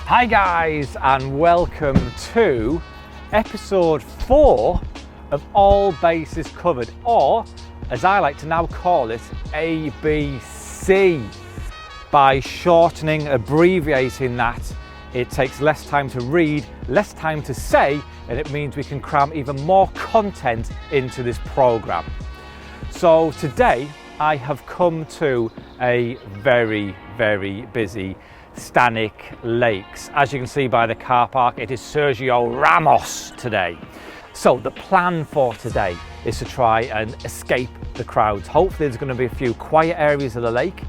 Hi guys, and welcome to episode 4 of All Bases Covered, or as I like to now call it, ABC. By shortening, abbreviating that, it takes less time to read, less time to say, and it means we can cram even more content into this program. So today I have come to a very busy Stanwick Lakes. As you can see by the car park, it is Sergio Ramos today. So the plan for today is to try and escape the crowds. Hopefully there's going to be a few quiet areas of the lake,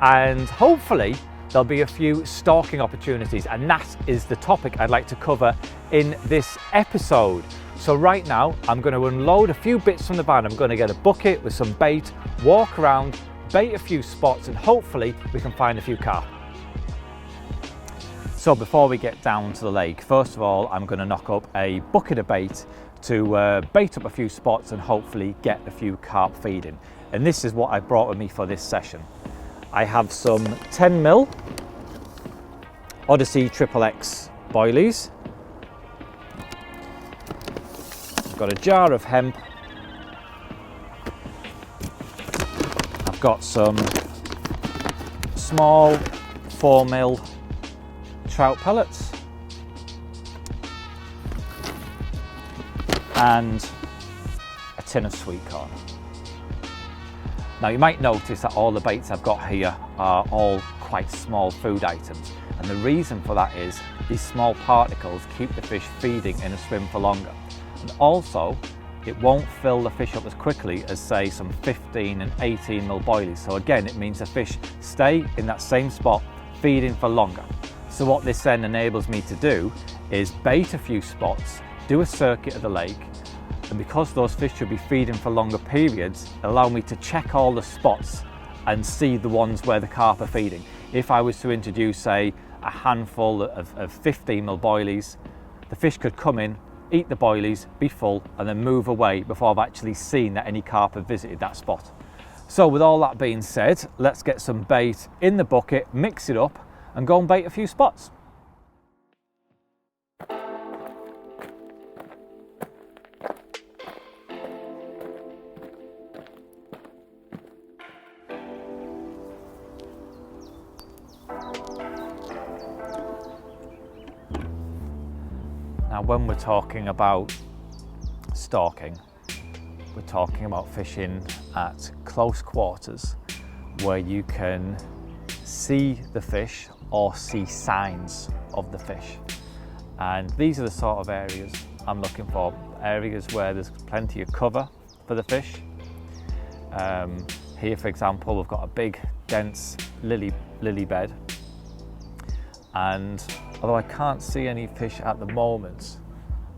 and hopefully there'll be a few stalking opportunities, and that is the topic I'd like to cover in this episode. So right now I'm going to unload a few bits from the van. I'm going to get a bucket with some bait, walk around, bait a few spots, and hopefully we can find a few carp. So before we get down to the lake, first of all, I'm going to knock up a bucket of bait to bait up a few spots and hopefully get a few carp feeding. And this is what I brought with me for this session. I have some 10mm Odyssey XXX boilies. I've got a jar of hemp. I've got some small 4mm trout pellets and a tin of sweet corn. Now you might notice that all the baits I've got here are all quite small food items, and the reason for that is these small particles keep the fish feeding in a swim for longer, and also it won't fill the fish up as quickly as say some 15 and 18mm boilies. So again, it means the fish stay in that same spot feeding for longer. So what this then enables me to do is bait a few spots, do a circuit of the lake, and because those fish should be feeding for longer periods, allow me to check all the spots and see the ones where the carp are feeding. If I was to introduce, say, a handful of 15mm boilies, the fish could come in, eat the boilies, be full, and then move away before I've actually seen that any carp have visited that spot. So with all that being said, let's get some bait in the bucket, mix it up, and go and bait a few spots. Now when we're talking about stalking, we're talking about fishing at close quarters where you can see the fish or see signs of the fish, and these are the sort of areas I'm looking for. Areas where there's plenty of cover for the fish. Here for example, we've got a big dense lily bed, and although I can't see any fish at the moment,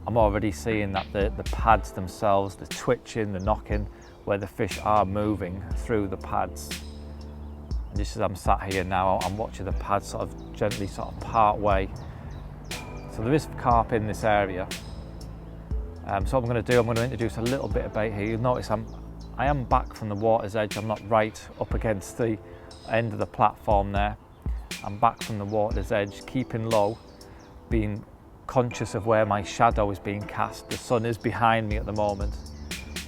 I'm already seeing that the pads themselves, the twitching, the knocking, where the fish are moving through the pads. And just as I'm sat here now, I'm watching the pads sort of gently sort of part way. So there is carp in this area. So what I'm going to do, I'm going to introduce a little bit of bait here. You'll notice I am back from the water's edge. I'm not right up against the end of the platform there. I'm back from the water's edge, keeping low, being conscious of where my shadow is being cast. The sun is behind me at the moment,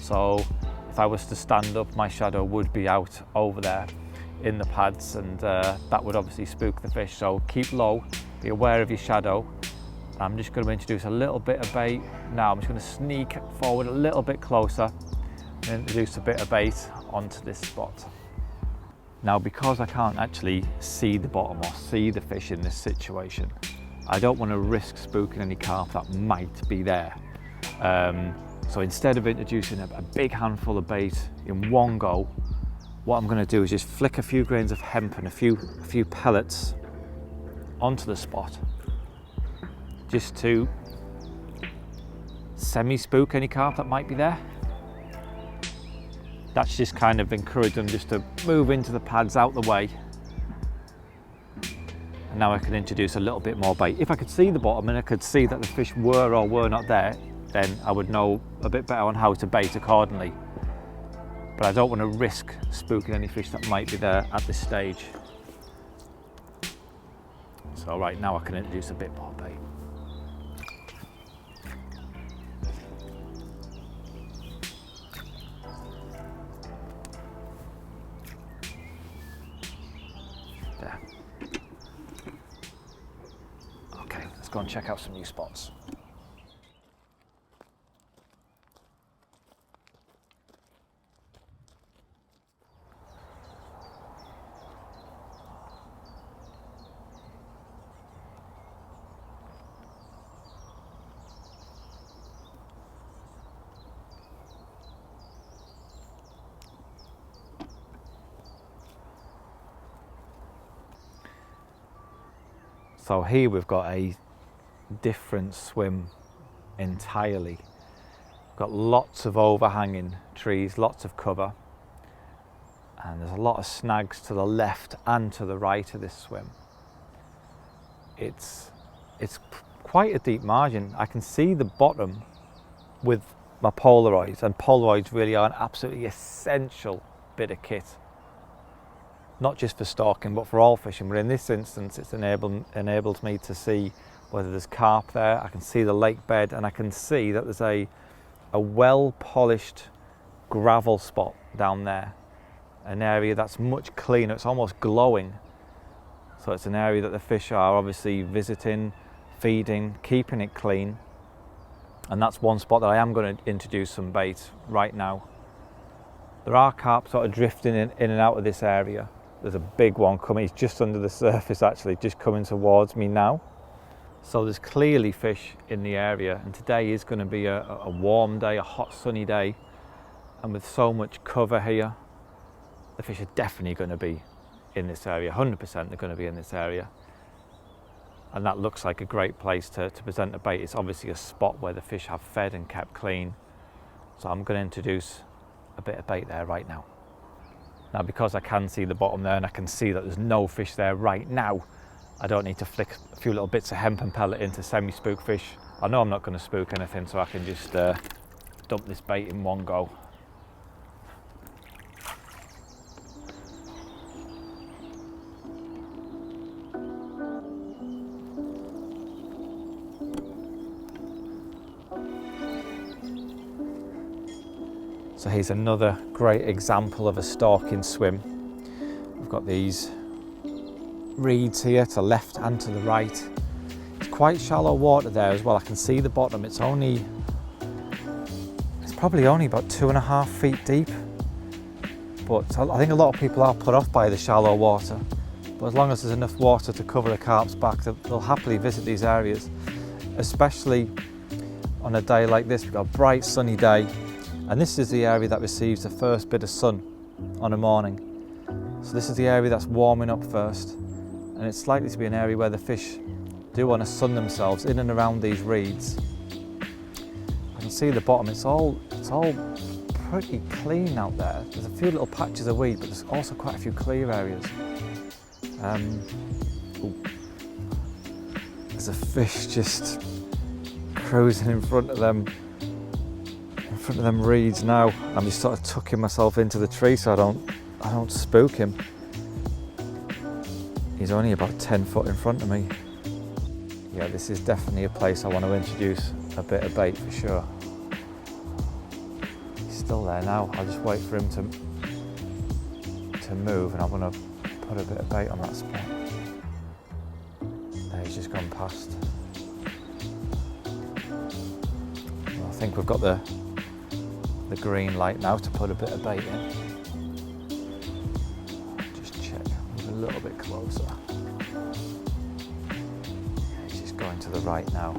so if I was to stand up, my shadow would be out over there in the pads, and that would obviously spook the fish. So keep low, be aware of your shadow. I'm just going to introduce a little bit of bait now. I'm just going to sneak forward a little bit closer and introduce a bit of bait onto this spot. Now because I can't actually see the bottom or see the fish in this situation, I don't want to risk spooking any carp that might be there. So instead of introducing a big handful of bait in one go, what I'm going to do is just flick a few grains of hemp and a few pellets onto the spot, just to semi-spook any carp that might be there. That's just kind of encourage them just to move into the pads out the way. And now I can introduce a little bit more bait. If I could see the bottom and I could see that the fish were or were not there, then I would know a bit better on how to bait accordingly. But I don't want to risk spooking any fish that might be there at this stage. So right now I can introduce a bit more bait. There. Okay, let's go and check out some new spots. So here we've got a different swim entirely. We've got lots of overhanging trees, lots of cover, and there's a lot of snags to the left and to the right of this swim. It's quite a deep margin. I can see the bottom with my Polaroids, and Polaroids really are an absolutely essential bit of kit. Not just for stalking, but for all fishing. But in this instance, it's enabled me to see whether there's carp there. I can see the lake bed, and I can see that there's a well-polished gravel spot down there. An area that's much cleaner. It's almost glowing. So it's an area that the fish are obviously visiting, feeding, keeping it clean. And that's one spot that I am going to introduce some bait right now. There are carp sort of drifting in and out of this area. There's a big one coming, he's just under the surface actually, just coming towards me now. So there's clearly fish in the area, and today is going to be a warm day, a hot sunny day. And with so much cover here, the fish are definitely going to be in this area, 100% they're going to be in this area. And that looks like a great place to present a bait. It's obviously a spot where the fish have fed and kept clean. So I'm going to introduce a bit of bait there right now. Now, because I can see the bottom there and I can see that there's no fish there right now, I don't need to flick a few little bits of hempen pellet into semi-spook fish. I know I'm not going to spook anything, so I can just dump this bait in one go. So here's another great example of a stalking swim. We've got these reeds here to left and to the right. It's quite shallow water there as well. I can see the bottom. It's probably only about 2.5 feet deep. But I think a lot of people are put off by the shallow water. But as long as there's enough water to cover the carp's back, they'll happily visit these areas. Especially on a day like this. We've got a bright sunny day. And this is the area that receives the first bit of sun on a morning. So this is the area that's warming up first. And it's likely to be an area where the fish do want to sun themselves in and around these reeds. I can see the bottom, it's all pretty clean out there. There's a few little patches of weed, but there's also quite a few clear areas. There's a fish just cruising in front of them reeds now. I'm just sort of tucking myself into the tree so I don't spook him. He's only about 10 foot in front of me. Yeah, this is definitely a place I want to introduce a bit of bait for sure. He's still there now. I'll just wait for him to move, and I'm going to put a bit of bait on that spot. There, he's just gone past. Well, I think we've got the green light now to put a bit of bait in. Just check, move a little bit closer. Yeah, he's just going to the right now.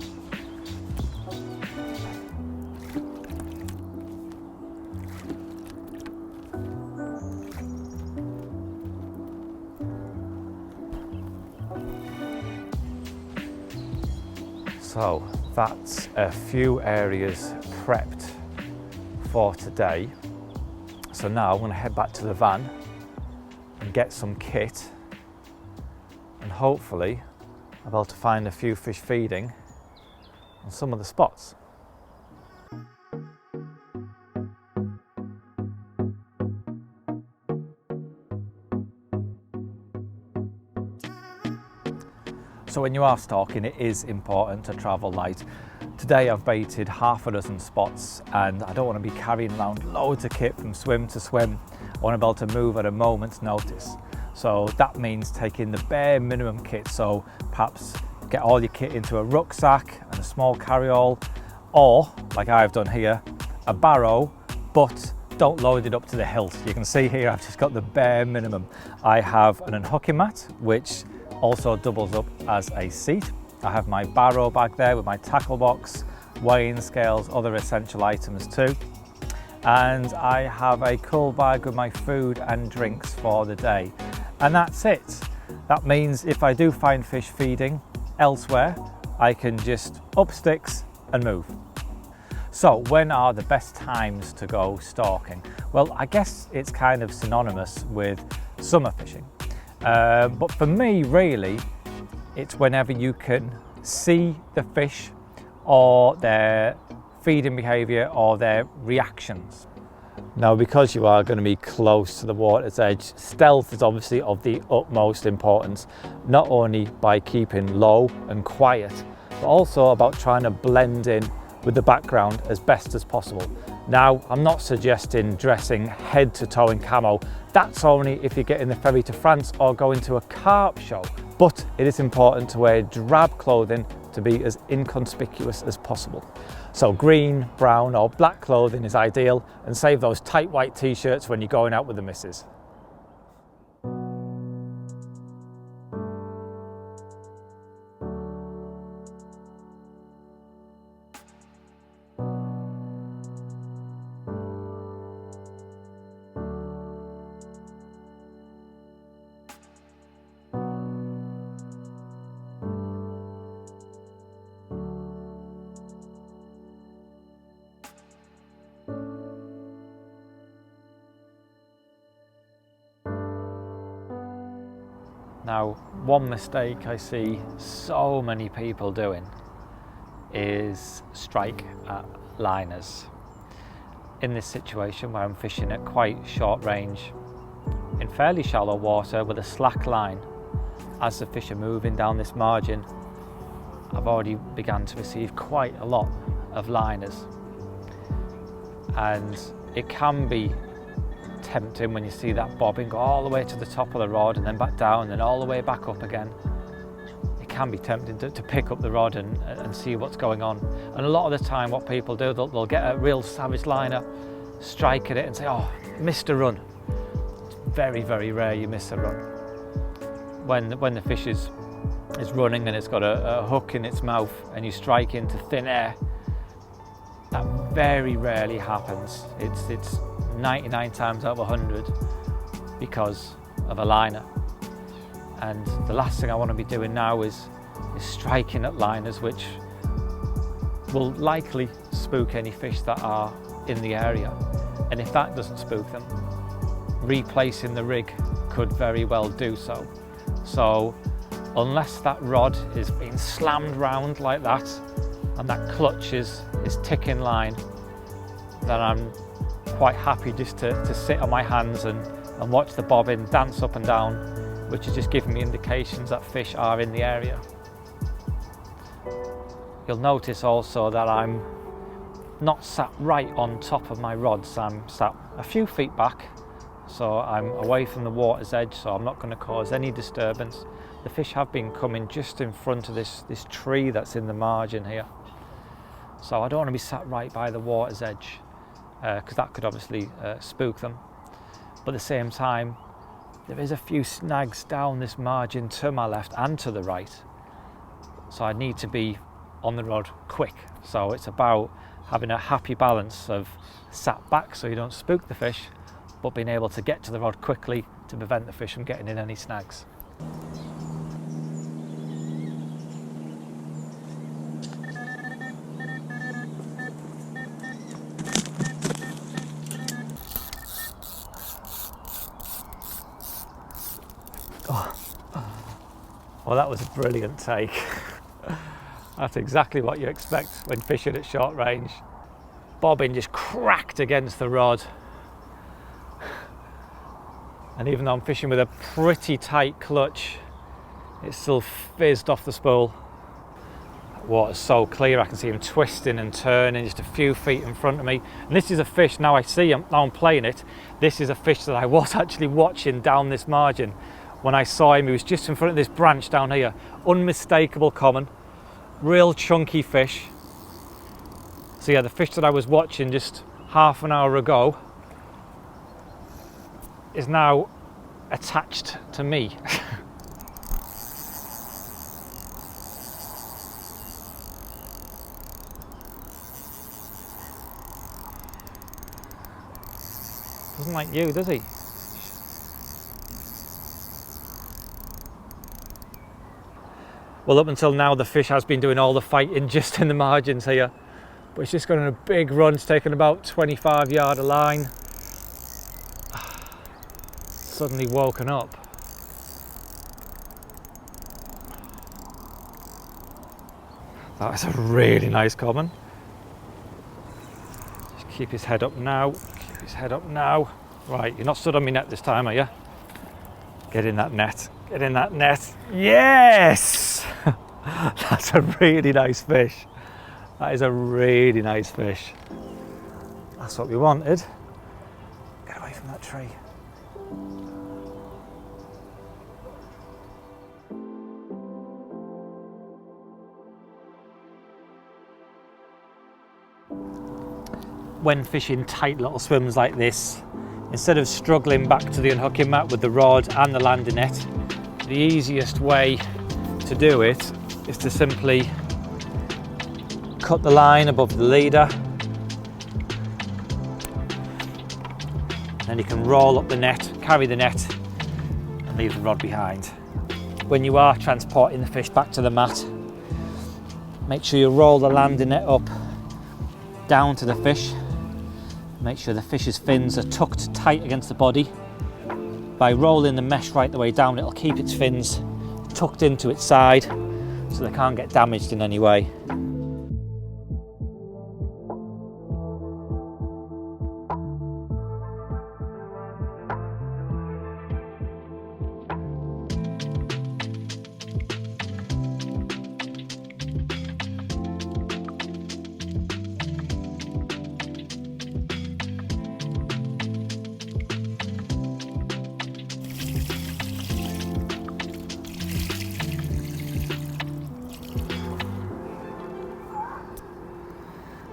So that's a few areas prepped for today. So now I'm going to head back to the van and get some kit, and hopefully I'll be able to find a few fish feeding on some of the spots. So when you are stalking, it is important to travel light. Today I've baited half a dozen spots and I don't want to be carrying around loads of kit from swim to swim. I want to be able to move at a moment's notice. So that means taking the bare minimum kit. So perhaps get all your kit into a rucksack and a small carry-all, or like I've done here, a barrow, but don't load it up to the hilt. You can see here I've just got the bare minimum. I have an unhooking mat, which also doubles up as a seat. I have my barrow bag there with my tackle box, weighing scales, other essential items too. And I have a cool bag with my food and drinks for the day. And that's it. That means if I do find fish feeding elsewhere, I can just up sticks and move. So when are the best times to go stalking? Well, I guess it's kind of synonymous with summer fishing. But for me, really, it's whenever you can see the fish or their feeding behaviour or their reactions. Now, because you are going to be close to the water's edge, stealth is obviously of the utmost importance, not only by keeping low and quiet, but also about trying to blend in with the background as best as possible. Now, I'm not suggesting dressing head to toe in camo. That's only if you're getting the ferry to France or going to a carp show. But it is important to wear drab clothing to be as inconspicuous as possible. So green, brown or black clothing is ideal, and save those tight white t-shirts when you're going out with the missus. Now, one mistake I see so many people doing is strike at liners. In this situation where I'm fishing at quite short range, in fairly shallow water with a slack line, as the fish are moving down this margin, I've already begun to receive quite a lot of liners. And it can be tempting when you see that bobbing go all the way to the top of the rod and then back down and then all the way back up again. It can be tempting to pick up the rod and see what's going on. And a lot of the time what people do, they'll get a real savage liner, strike at it and say, oh, missed a run. It's very, very rare you miss a run. When the fish is running and it's got a hook in its mouth and you strike into thin air, that very rarely happens. It's 99 times out of 100 because of a liner. And the last thing I want to be doing now is striking at liners which will likely spook any fish that are in the area. And if that doesn't spook them, replacing the rig could very well do so. So unless that rod is being slammed round like that and that clutch is ticking line, then I'm quite happy just to sit on my hands and watch the bobbin dance up and down, which is just giving me indications that fish are in the area. You'll notice also that I'm not sat right on top of my rods. I'm sat a few feet back, so I'm away from the water's edge, so I'm not going to cause any disturbance. The fish have been coming just in front of this tree that's in the margin here, so I don't want to be sat right by the water's edge, because that could obviously spook them. But at the same time, there is a few snags down this margin to my left and to the right, so I need to be on the rod quick. So it's about having a happy balance of sat back so you don't spook the fish, but being able to get to the rod quickly to prevent the fish from getting in any snags. Well, that was a brilliant take. That's exactly what you expect when fishing at short range. Bobbin just cracked against the rod. And even though I'm fishing with a pretty tight clutch, It's still fizzed off the spool. Water's so clear, I can see him twisting and turning just a few feet in front of me. And this is a fish, now I see him, now I'm playing it, this is a fish that I was actually watching down this margin. When I saw him, he was just in front of this branch down here. Unmistakable common, real chunky fish. So yeah, the fish that I was watching just half an hour ago is now attached to me. Doesn't like you, does he? Well, up until now, the fish has been doing all the fighting just in the margins here. But it's just gone on a big run. It's taken about 25 yard of line. Suddenly woken up. That is a really nice common. Just keep his head up now. Keep his head up now. Right, you're not stood on my net this time, are you? Get in that net. Get in that net. Yes! That's a really nice fish. That is a really nice fish. That's what we wanted. Get away from that tree. When fishing tight little swims like this, instead of struggling back to the unhooking mat with the rod and the landing net, the easiest way to do it is to simply cut the line above the leader. Then you can roll up the net, carry the net, and leave the rod behind. When you are transporting the fish back to the mat, make sure you roll the landing net up down to the fish. Make sure the fish's fins are tucked tight against the body. By rolling the mesh right the way down, it'll keep its fins tucked into its side so they can't get damaged in any way.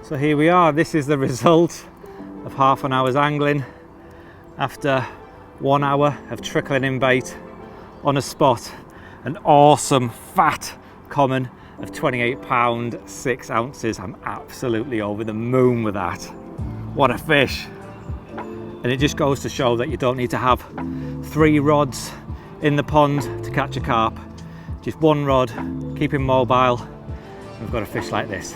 So here we are, this is the result of half an hour's angling after 1 hour of trickling in bait on a spot. An awesome fat common of 28 pounds 6 ounces. I'm absolutely over the moon with that. What a fish. And it just goes to show that you don't need to have 3 rods in the pond to catch a carp. Just 1 rod, keep him mobile, and we've got a fish like this.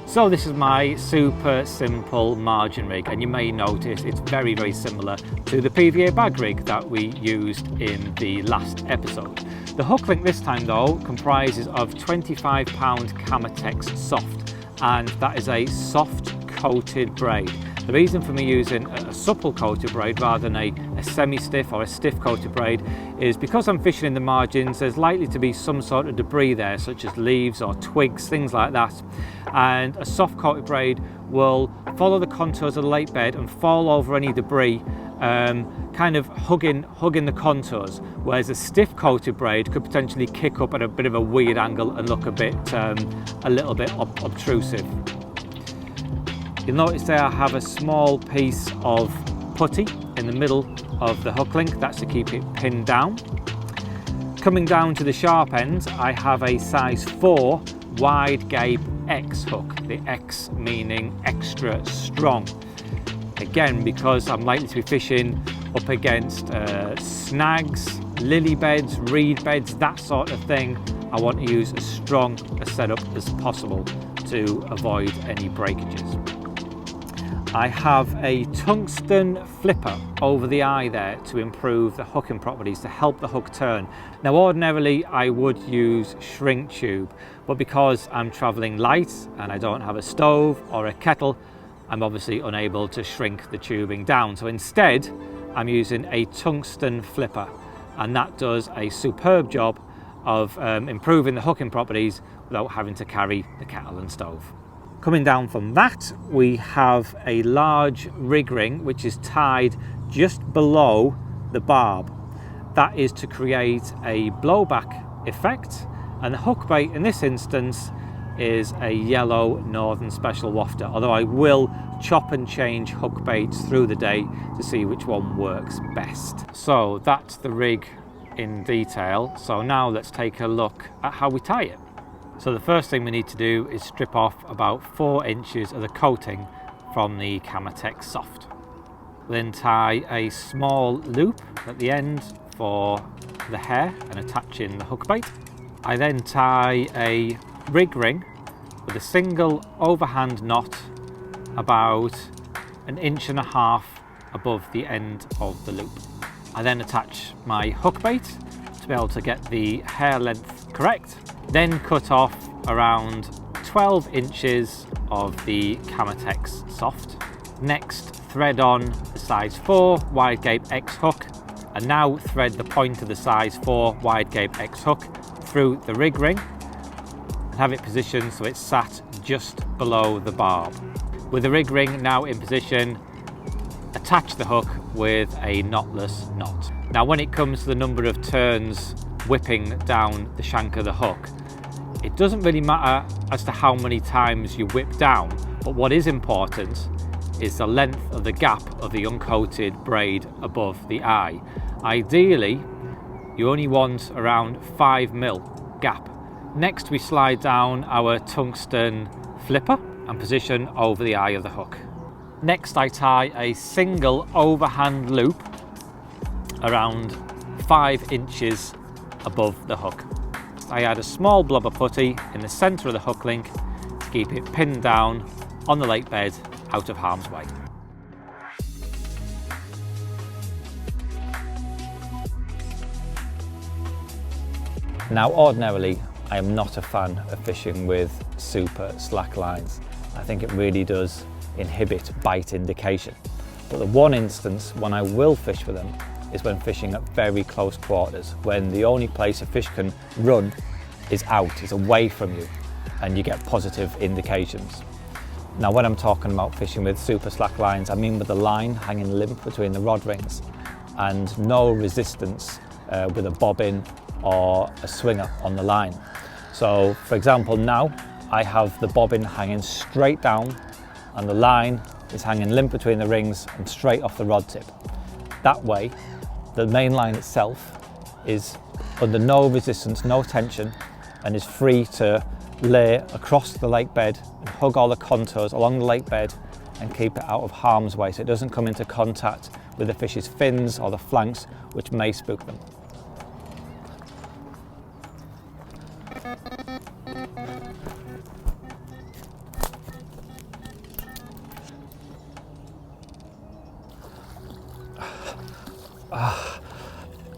So this is my super simple margin rig, and you may notice it's very, very similar to the PVA bag rig that we used in the last episode. The hook link this time though comprises of 25 pound Camotex soft, and that is a soft coated braid. The reason for me using a supple coated braid rather than a semi-stiff or a stiff coated braid is because I'm fishing in the margins, there's likely to be some sort of debris there, such as leaves or twigs, things like that. And a soft coated braid will follow the contours of the lake bed and fall over any debris, kind of hugging the contours, whereas a stiff coated braid could potentially kick up at a bit of a weird angle and look a little bit obtrusive. You'll notice there I have a small piece of putty in the middle of the hook link. That's to keep it pinned down. Coming down to the sharp end, I have a size 4 wide gape X hook. The X meaning extra strong. Again, because I'm likely to be fishing up against snags, lily beds, reed beds, that sort of thing, I want to use as strong a setup as possible to avoid any breakages. I have a tungsten flipper over the eye there to improve the hooking properties, to help the hook turn. Now ordinarily I would use shrink tube, but because I'm traveling light and I don't have a stove or a kettle, I'm obviously unable to shrink the tubing down. So instead I'm using a tungsten flipper, and that does a superb job of improving the hooking properties without having to carry the kettle and stove. Coming down from that, we have a large rig ring which is tied just below the barb. That is to create a blowback effect, and the hook bait in this instance is a yellow northern special wafter, although I will chop and change hook baits through the day to see which one works best. So that's the rig in detail. So now let's take a look at how we tie it. So the first thing we need to do is strip off about 4 inches of the coating from the Camotex soft. Then tie a small loop at the end for the hair and attach in the hook bait. I then tie a rig ring with a single overhand knot about 1.5 inches above the end of the loop. I then attach my hook bait to be able to get the hair length correct. Then cut off around 12 inches of the Camotex soft. Next, thread on the size 4 wide gape X hook, and now thread the point of the size 4 wide gape X hook through the rig ring and have it positioned so it's sat just below the barb. With the rig ring now in position, attach the hook with a knotless knot. Now when it comes to the number of turns whipping down the shank of the hook, it doesn't really matter as to how many times you whip down, but what is important is the length of the gap of the uncoated braid above the eye. Ideally, you only want around 5mm gap. Next, we slide down our tungsten flipper and position over the eye of the hook. Next, I tie a single overhand loop around 5 inches above the hook. I add a small blob of putty in the centre of the hook link to keep it pinned down on the lake bed out of harm's way. Now ordinarily I am not a fan of fishing with super slack lines. I think it really does inhibit bite indication. But the one instance when I will fish with them is when fishing at very close quarters, when the only place a fish can run is out, is away from you, and you get positive indications. Now when I'm talking about fishing with super slack lines, I mean with the line hanging limp between the rod rings and no resistance with a bobbin or a swinger on the line. So for example, now I have the bobbin hanging straight down and the line is hanging limp between the rings and straight off the rod tip. That way, the main line itself is under no resistance, no tension, and is free to lay across the lake bed and hug all the contours along the lake bed and keep it out of harm's way so it doesn't come into contact with the fish's fins or the flanks, which may spook them.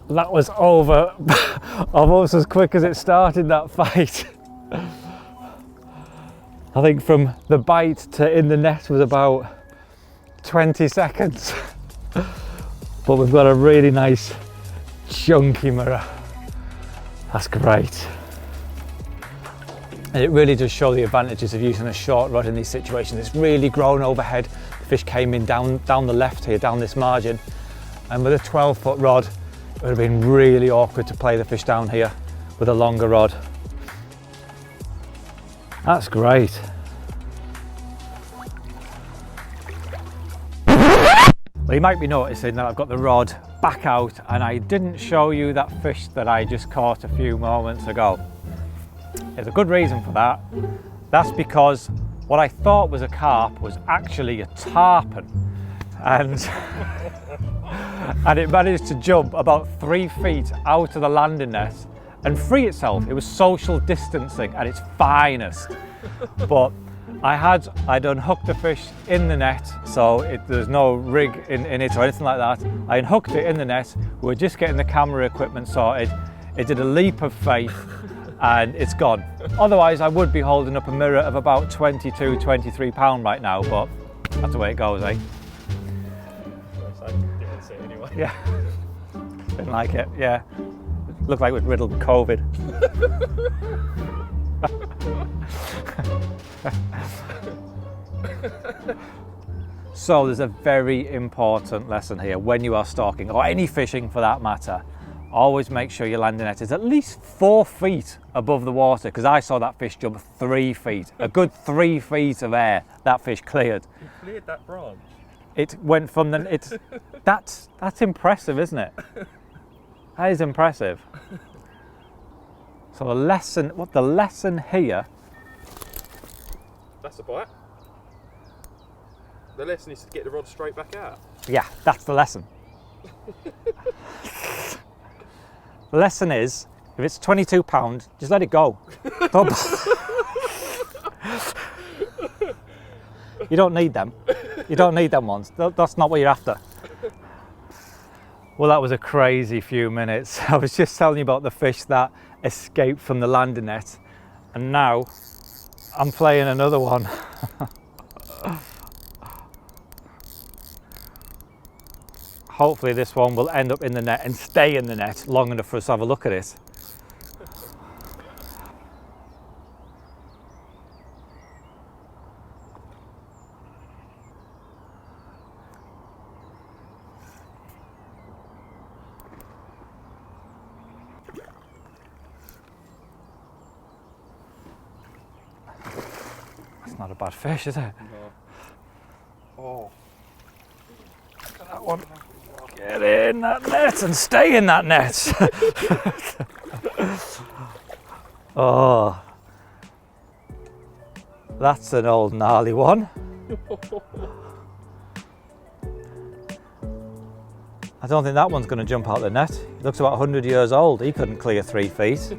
That was over almost as quick as it started, that fight. I think from the bite to in the net was about 20 seconds. But we've got a really nice chunky mirror. That's great. And it really does show the advantages of using a short rod in these situations. It's really grown overhead. The fish came in down the left here, down this margin. And with a 12-foot rod, it would have been really awkward to play the fish down here with a longer rod. That's great. Well, you might be noticing that I've got the rod back out and I didn't show you that fish that I just caught a few moments ago. There's a good reason for that. That's because what I thought was a carp was actually a tarpon. And it managed to jump about 3 feet out of the landing net and free itself. It was social distancing at its finest. But I'd unhooked the fish in the net, so there's no rig in it or anything like that. I unhooked it in the net. We were just getting the camera equipment sorted. It did a leap of faith and it's gone. Otherwise, I would be holding up a mirror of about 22, 23 pound right now, but that's the way it goes, eh? I didn't see it anyway. Yeah. Didn't like it, yeah. Looked like we'd riddled with COVID. So there's a very important lesson here when you are stalking, or any fishing for that matter. Always make sure your landing net is at least 4 feet above the water, because I saw that fish jump 3 feet. A good 3 feet of air that fish cleared. You cleared that branch? It went from the... That's impressive, isn't it? That is impressive. So the lesson here... That's a bite. The lesson is to get the rod straight back out. Yeah, that's the lesson. The lesson is, if it's £22, just let it go. You don't need them. You don't need them ones. That's not what you're after. Well, that was a crazy few minutes. I was just telling you about the fish that escaped from the landing net, and now I'm playing another one. Hopefully this one will end up in the net and stay in the net long enough for us to have a look at it. That's not a bad fish, is it? No. Oh. Look at that one. Get in that net and stay in that net. Oh, that's an old gnarly one. I don't think that one's going to jump out the net. He looks about 100 years old. He couldn't clear 3 feet.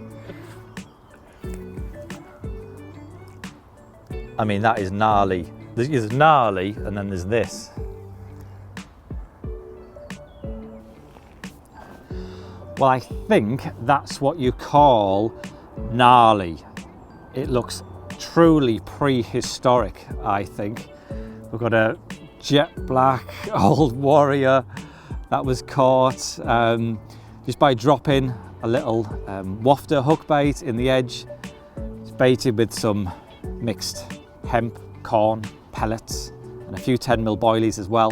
I mean, that is gnarly. There's gnarly and then there's this. Well, I think that's what you call gnarly. It looks truly prehistoric, I think. We've got a jet black old warrior that was caught just by dropping a little wafter hook bait in the edge. It's baited with some mixed hemp, corn, pellets and a few 10mm boilies as well.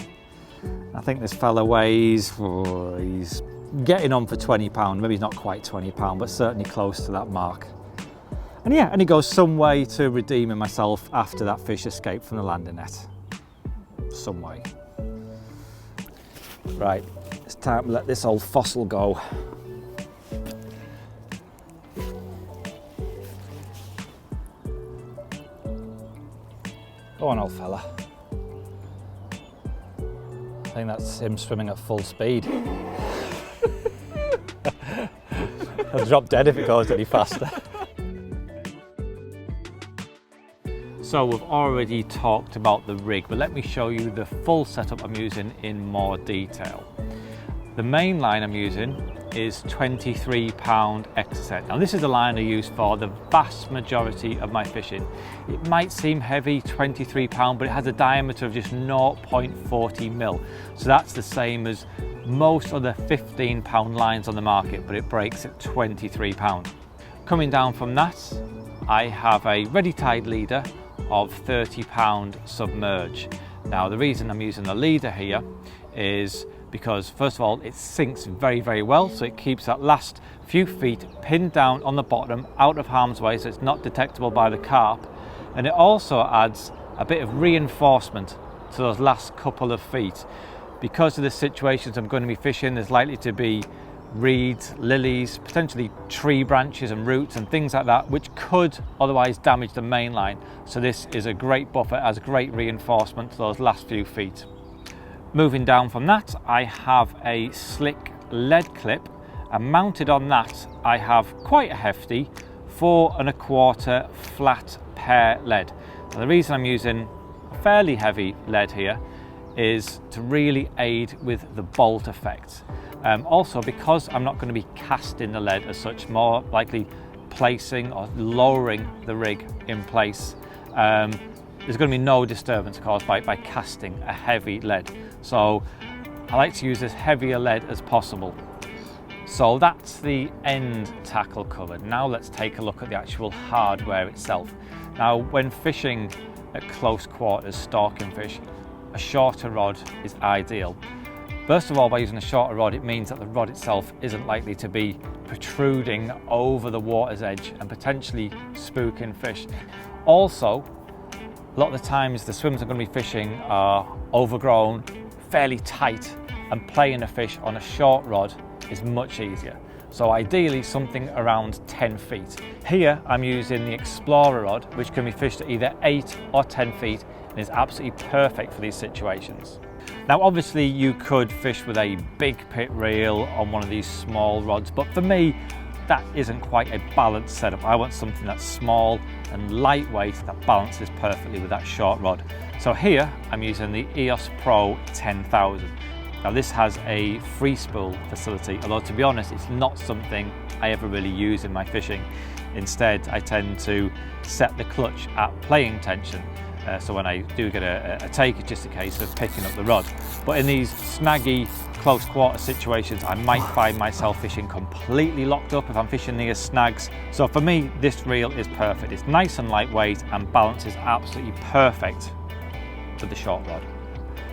I think this fella weighs, he's getting on for £20, maybe not quite £20, but certainly close to that mark. And yeah, and he goes some way to redeeming myself after that fish escaped from the landing net. Some way. Right, it's time to let this old fossil go. Go on, old fella. I think that's him swimming at full speed. He'll drop dead if it goes any faster. So we've already talked about the rig, but let me show you the full setup I'm using in more detail. The main line I'm using is 23 pound Exocet. Now this is the line I use for the vast majority of my fishing. It might seem heavy, 23 pound, but it has a diameter of just 0.40 mil. So that's the same as most other 15 pound lines on the market, but it breaks at 23 pound. Coming down from that, I have a ready tied leader of 30 pound submerge. Now the reason I'm using the leader here is because first of all it sinks very, very well, so it keeps that last few feet pinned down on the bottom out of harm's way, so it's not detectable by the carp, and it also adds a bit of reinforcement to those last couple of feet. Because of the situations I'm going to be fishing, there's likely to be reeds, lilies, potentially tree branches and roots and things like that, which could otherwise damage the main line. So this is a great buffer, as great reinforcement to those last few feet. Moving down from that, I have a slick lead clip, and mounted on that I have quite a hefty 4¼ flat pear lead. And the reason I'm using a fairly heavy lead here is to really aid with the bolt effect. Also, because I'm not going to be casting the lead as such, more likely placing or lowering the rig in place, there's going to be no disturbance caused by casting a heavy lead. So I like to use as heavy a lead as possible. So that's the end tackle covered. Now let's take a look at the actual hardware itself. Now, when fishing at close quarters, stalking fish, a shorter rod is ideal. First of all, by using a shorter rod, it means that the rod itself isn't likely to be protruding over the water's edge and potentially spooking fish. Also, a lot of the times the swims I'm going to be fishing are overgrown, fairly tight, and playing a fish on a short rod is much easier. So ideally something around 10 feet. Here I'm using the Explorer rod, which can be fished at either 8 or 10 feet and is absolutely perfect for these situations. Now obviously you could fish with a big pit reel on one of these small rods, but for me that isn't quite a balanced setup. I want something that's small and lightweight that balances perfectly with that short rod. So here I'm using the EOS Pro 10,000. Now this has a free spool facility, although to be honest it's not something I ever really use in my fishing. Instead I tend to set the clutch at playing tension, so when I do get a take, it's just a case of picking up the rod. But in these snaggy close quarter situations I might find myself fishing completely locked up if I'm fishing near snags. So for me this reel is perfect. It's nice and lightweight and balances absolutely perfect with the short rod.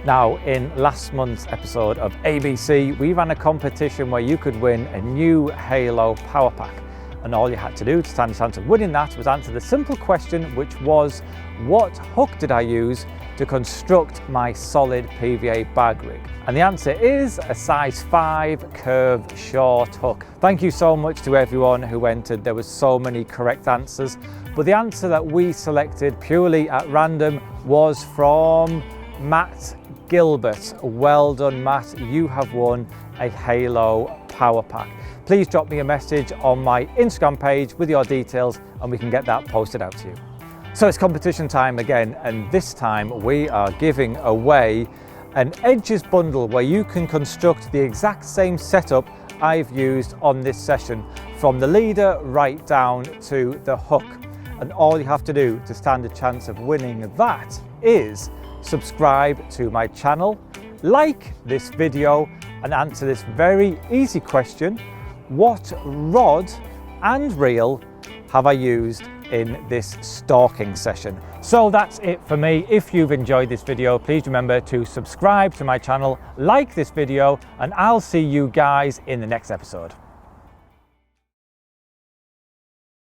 Now, in last month's episode of ABC, we ran a competition where you could win a new Halo power pack. And all you had to do to stand a chance of winning that was answer the simple question, which was, what hook did I use to construct my solid PVA bag rig? And the answer is a size 5 curved short hook. Thank you so much to everyone who entered. There were so many correct answers, but the answer that we selected purely at random was from Matt Gilbert. Well done, Matt. You have won a Halo power pack. Please drop me a message on my Instagram page with your details and we can get that posted out to you. So it's competition time again, and this time we are giving away an Edges bundle where you can construct the exact same setup I've used on this session, from the leader right down to the hook. And all you have to do to stand a chance of winning that is subscribe to my channel, like this video, and answer this very easy question: what rod and reel have I used in this stalking session? So that's it for me. If you've enjoyed this video, please remember to subscribe to my channel, like this video, and I'll see you guys in the next episode.